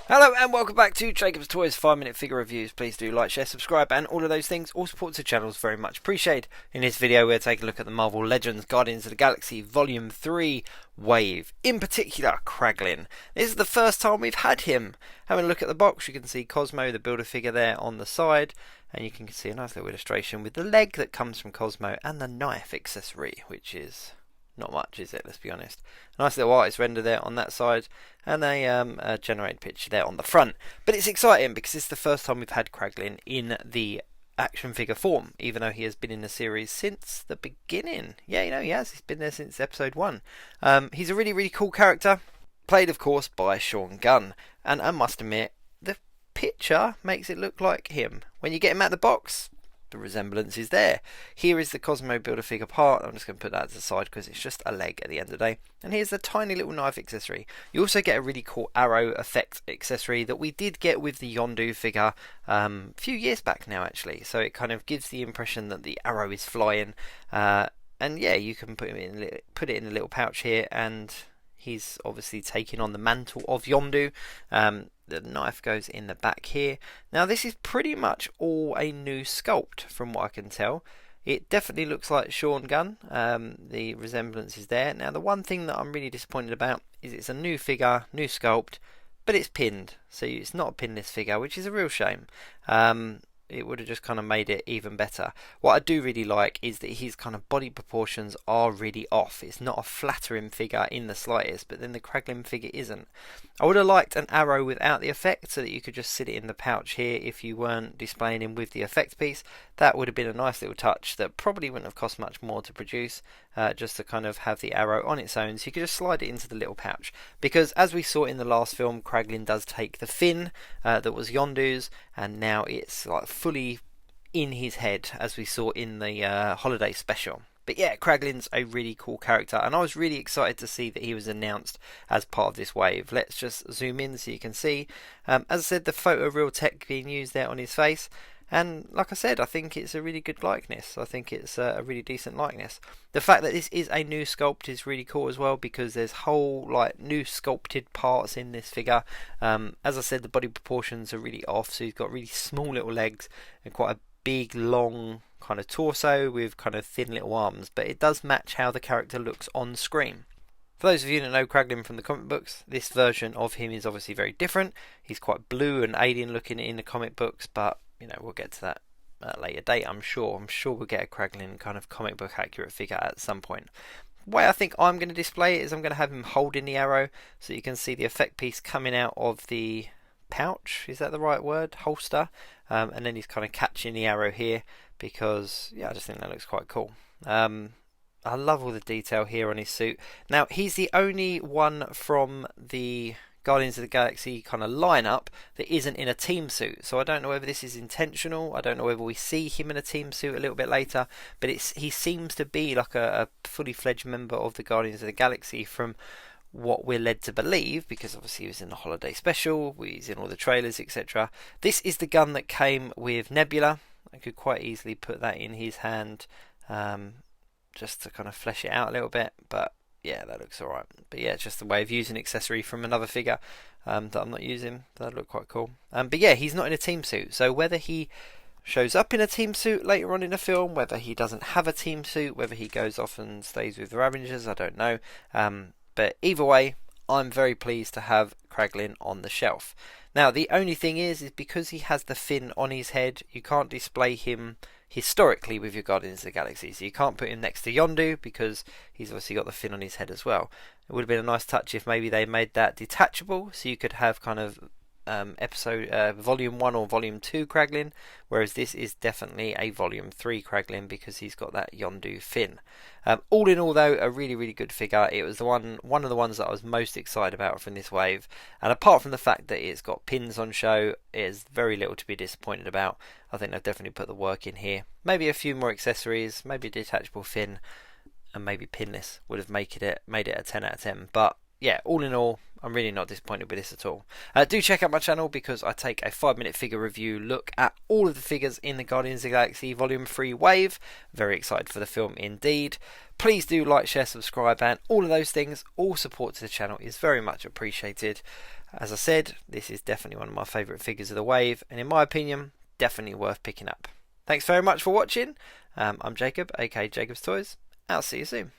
Hello and welcome back to Jacob's Toys 5 minute figure reviews. Please do like, share, subscribe and all of those things. All support to the channel is very much appreciated. In this video we're taking a look at the Marvel Legends Guardians of the Galaxy Volume 3 wave. In particular, Kraglin. This is the first time we've had him. Having a look at the box, you can see Cosmo, the Build-A-Figure there on the side. And you can see a nice little illustration with the leg that comes from Cosmo and the knife accessory, which is not much, is it? Let's be honest. A nice little artist render there on that side, and a generated picture there on the front. But it's exciting because it's the first time we've had Kraglin in the action figure form, even though he has been in the series since the beginning. Yeah, you know, he has. He's been there since episode 1. He's a really, really cool character, played, of course, by Sean Gunn. And I must admit, the picture makes it look like him. When you get him out of the box, the resemblance is there. Here is the Cosmo Build-A-Figure part. I'm just going to put that to the side because it's just a leg at the end of the day. And here's the tiny little knife accessory. You also get a really cool arrow effect accessory that we did get with the Yondu figure a few years back now, actually. So it kind of gives the impression that the arrow is flying. And yeah, you can put it in a little pouch here, and he's obviously taking on the mantle of Yondu. The knife goes in the back here. Now this is pretty much all a new sculpt from what I can tell. It definitely looks like Sean Gunn. The resemblance is there. Now the one thing that I'm really disappointed about is it's a new figure, new sculpt, but it's pinned. So it's not a pinless figure, which is a real shame. It would have just kind of made it even better. What I do really like is that his kind of body proportions are really off. It's not a flattering figure in the slightest, but then the Kraglin figure isn't. I would have liked an arrow without the effect so that you could just sit it in the pouch here if you weren't displaying him with the effect piece. That would have been a nice little touch that probably wouldn't have cost much more to produce, just to kind of have the arrow on its own so you could just slide it into the little pouch. Because as we saw in the last film, Kraglin does take the fin that was Yondu's, and now it's like fully in his head, as we saw in the holiday special. But yeah, Kraglin's a really cool character, and I was really excited to see that he was announced as part of this wave. Let's just zoom in so you can see. As I said, the photo real tech being used there on his face. And like I said, I think it's a really good likeness. I think it's a really decent likeness. The fact that this is a new sculpt is really cool as well, because there's whole like new sculpted parts in this figure. As I said, the body proportions are really off, so he's got really small little legs and quite a big long kind of torso with kind of thin little arms, but it does match how the character looks on screen. For those of you that know Kraglin from the comic books, this version of him is obviously very different. He's quite blue and alien looking in the comic books, but you know, we'll get to that at a later date, I'm sure. I'm sure we'll get a Kraglin kind of comic book accurate figure at some point. The way I think I'm going to display it is I'm going to have him holding the arrow so you can see the effect piece coming out of the pouch. Is that the right word? Holster. And then he's kind of catching the arrow here because, yeah, I just think that looks quite cool. I love all the detail here on his suit. Now, he's the only one from the Guardians of the Galaxy kind of lineup that isn't in a team suit, so I don't know whether this is intentional. I don't know whether we see him in a team suit a little bit later, but he seems to be like a fully fledged member of the Guardians of the Galaxy from what we're led to believe, because obviously he was in the holiday special, he's in all the trailers, etc. This is the gun that came with Nebula. I could quite easily put that in his hand just to kind of flesh it out a little bit, but yeah, that looks alright. But yeah, it's just a way of using accessory from another figure that I'm not using. That'd look quite cool. But yeah, he's not in a team suit, so whether he shows up in a team suit later on in the film, whether he doesn't have a team suit, whether he goes off and stays with the Ravengers, I don't know. But either way, I'm very pleased to have Kraglin on the shelf. Now, the only thing is because he has the fin on his head, you can't display him historically with your Guardians of the Galaxy. So you can't put him next to Yondu because he's obviously got the fin on his head as well. It would have been a nice touch if maybe they made that detachable so you could have kind of volume 1 or volume 2 Kraglin, whereas this is definitely a volume 3 Kraglin because he's got that Yondu fin. All in all though, a really, really good figure. It was the one of the ones that I was most excited about from this wave, and apart from the fact that it's got pins on show, there's very little to be disappointed about. I think they've definitely put the work in here. Maybe a few more accessories, maybe a detachable fin, and maybe pinless would have made it a 10 out of 10, but yeah, all in all, I'm really not disappointed with this at all. Do check out my channel because I take a 5-minute figure review look at all of the figures in the Guardians of the Galaxy Volume 3 wave. Very excited for the film indeed. Please do like, share, subscribe, and all of those things. All support to the channel is very much appreciated. As I said, this is definitely one of my favourite figures of the wave, and in my opinion, definitely worth picking up. Thanks very much for watching. I'm Jacob, aka Jacob's Toys. I'll see you soon.